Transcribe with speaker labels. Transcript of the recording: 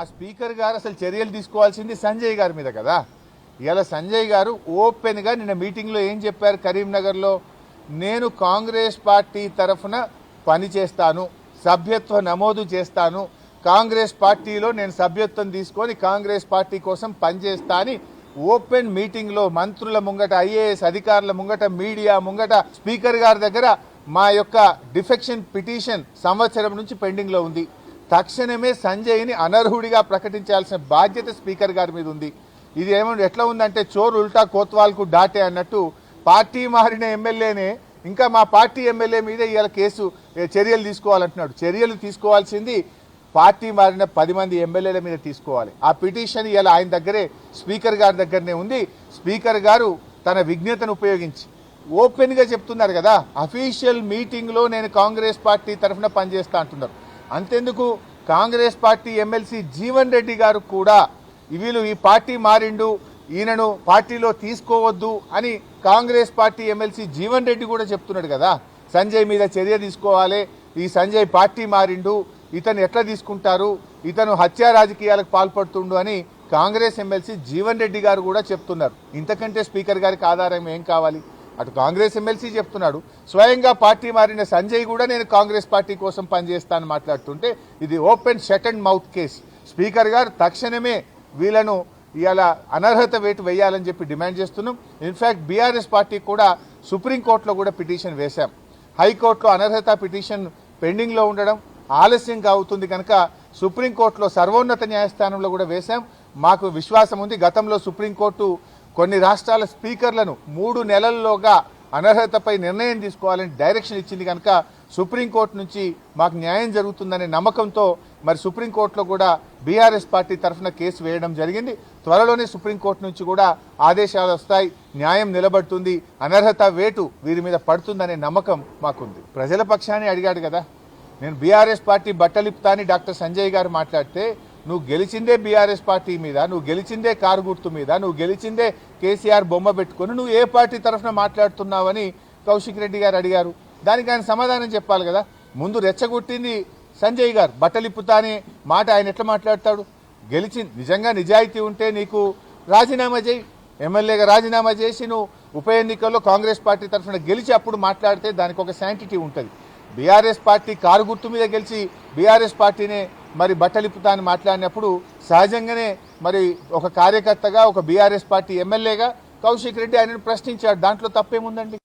Speaker 1: ఆ స్పీకర్ గారు అసలు చర్యలు తీసుకోవాల్సింది సంజయ్ గారి మీద కదా. ఇలా సంజయ్ గారు ఓపెన్ గా నిన్న మీటింగ్ లో ఏం చెప్పారు, కరీంనగర్ లో నేను కాంగ్రెస్ పార్టీ తరఫున పని చేస్తాను, సభ్యత్వ నమోదు చేస్తాను, కాంగ్రెస్ పార్టీలో నేను సభ్యత్వం తీసుకొని కాంగ్రెస్ పార్టీ కోసం పనిచేస్తా అని ఓపెన్ మీటింగ్ లో మంత్రుల ముంగట, ఐఏఎస్ అధికారుల ముంగట, మీడియా ముంగట స్పీకర్ గారి దగ్గర మా యొక్క డిఫెక్షన్ పిటిషన్ సంవత్సరం నుంచి పెండింగ్ లో ఉంది. తక్షణమే సంజయ్ని అనర్హుడిగా ప్రకటించాల్సిన బాధ్యత స్పీకర్ గారి మీద ఉంది. ఇది ఎట్లా ఉందంటే చోరు ఉల్టా కోత్వాల్కు డాటే అన్నట్టు పార్టీ మారిన ఎమ్మెల్యేనే ఇంకా మా పార్టీ ఎమ్మెల్యే మీద ఇవాళ చర్యలు తీసుకోవాలంటున్నాడు. చర్యలు తీసుకోవాల్సింది పార్టీ మారిన 10 మంది ఎమ్మెల్యేల మీద తీసుకోవాలి. ఆ పిటిషన్ ఇవాళ ఆయన దగ్గరే, స్పీకర్ గారి దగ్గరనే ఉంది. స్పీకర్ గారు తన విజ్ఞతను ఉపయోగించి ఓపెన్ గా చెప్తున్నారు కదా, అఫీషియల్ మీటింగ్ లో నేను కాంగ్రెస్ పార్టీ తరఫున పనిచేస్తా అంటున్నారు. అంతెందుకు, కాంగ్రెస్ పార్టీ ఎమ్మెల్సీ జీవన్ రెడ్డి గారు కూడా వీళ్ళు ఈ పార్టీ మారిండు, ఈయనను పార్టీలో తీసుకోవద్దు అని కాంగ్రెస్ పార్టీ ఎమ్మెల్సీ జీవన్ రెడ్డి కూడా చెప్తున్నాడు కదా. సంజయ్ మీద చర్య తీసుకోవాలి, ఈ సంజయ్ పార్టీ మారిండు, ఇతను ఎట్లా తీసుకుంటారు, ఇతను హత్యా రాజకీయాలకు పాల్పడుతుండు అని కాంగ్రెస్ ఎమ్మెల్సీ జీవన్ రెడ్డి గారు కూడా చెప్తున్నారు. ఇంతకంటే స్పీకర్ గారికి ఆధారం ఏం కావాలి? అటు కాంగ్రెస్ ఎమ్మెల్సీ చెప్తున్నాడు, స్వయంగా పార్టీ మారిన సంజయ్ కూడా నేను కాంగ్రెస్ పార్టీ కోసం పనిచేస్తానని మాట్లాడుతుంటే ఇది open shut and mouth case. Speaker గారు తక్షణమే వీళ్ళను ఇవాళ అనర్హత వేటు వేయాలని చెప్పి డిమాండ్ చేస్తున్నాం. ఇన్ఫాక్ట్ బీఆర్ఎస్ పార్టీ కూడా సుప్రీంకోర్టులో కూడా పిటిషన్ వేశాం. హైకోర్టులో అనర్హత పిటిషన్ పెండింగ్లో ఉండడం ఆలస్యంగా అవుతుంది కనుక సుప్రీంకోర్టులో సర్వోన్నత న్యాయస్థానంలో కూడా వేశాం. మాకు విశ్వాసం ఉంది, గతంలో సుప్రీంకోర్టు కొన్ని రాష్ట్రాల స్పీకర్లను 3 నెలల్లోగా అనర్హతపై నిర్ణయం తీసుకోవాలని డైరెక్షన్ ఇచ్చింది కనుక సుప్రీంకోర్టు నుంచి మాకు న్యాయం జరుగుతుందనే నమ్మకంతో మరి సుప్రీంకోర్టులో కూడా బీఆర్ఎస్ పార్టీ తరఫున కేసు వేయడం జరిగింది. త్వరలోనే సుప్రీంకోర్టు నుంచి కూడా ఆదేశాలు వస్తాయి, న్యాయం నిలబడుతుంది, అనర్హత వేటు వీరి మీద పడుతుందనే నమ్మకం మాకుంది. ప్రజల పక్షాన్ని అడిగాడు కదా, నేను బీఆర్ఎస్ పార్టీ బట్టలిప్తా అని డాక్టర్ సంజయ్ గారు మాట్లాడితే, నువ్వు గెలిచిందే బీఆర్ఎస్ పార్టీ మీద, నువ్వు గెలిచిందే కారు గుర్తు మీద, నువ్వు గెలిచిందే కేసీఆర్ బొమ్మ పెట్టుకుని నువ్వు ఏ పార్టీ తరఫున మాట్లాడుతున్నావని కౌశిక్ రెడ్డి గారు అడిగారు. దానికి ఆయన సమాధానం చెప్పాలి కదా. ముందు రెచ్చగొట్టింది సంజయ్ గారు, బట్టలిప్పుతా అనే మాట ఆయన ఎట్లా మాట్లాడతాడు? నిజంగా నిజాయితీ ఉంటే నీకు రాజీనామా చేయి, ఎమ్మెల్యేగా రాజీనామా చేసి నువ్వు ఉప ఎన్నికల్లో కాంగ్రెస్ పార్టీ తరఫున గెలిచి అప్పుడు మాట్లాడితే దానికి ఒక శాంటిటీ ఉంటుంది. బీఆర్ఎస్ పార్టీ కారు గుర్తు మీద గెలిచి బీఆర్ఎస్ పార్టీనే మరి బట్టలిప్పుతా అని మాట్లాడినప్పుడు సహజంగానే మరి ఒక కార్యకర్తగా, ఒక బీఆర్ఎస్ పార్టీ ఎమ్మెల్యేగా కౌశిక్ రెడ్డి ఆయనను ప్రశ్నించాడు. దాంట్లో తప్పేముందండి?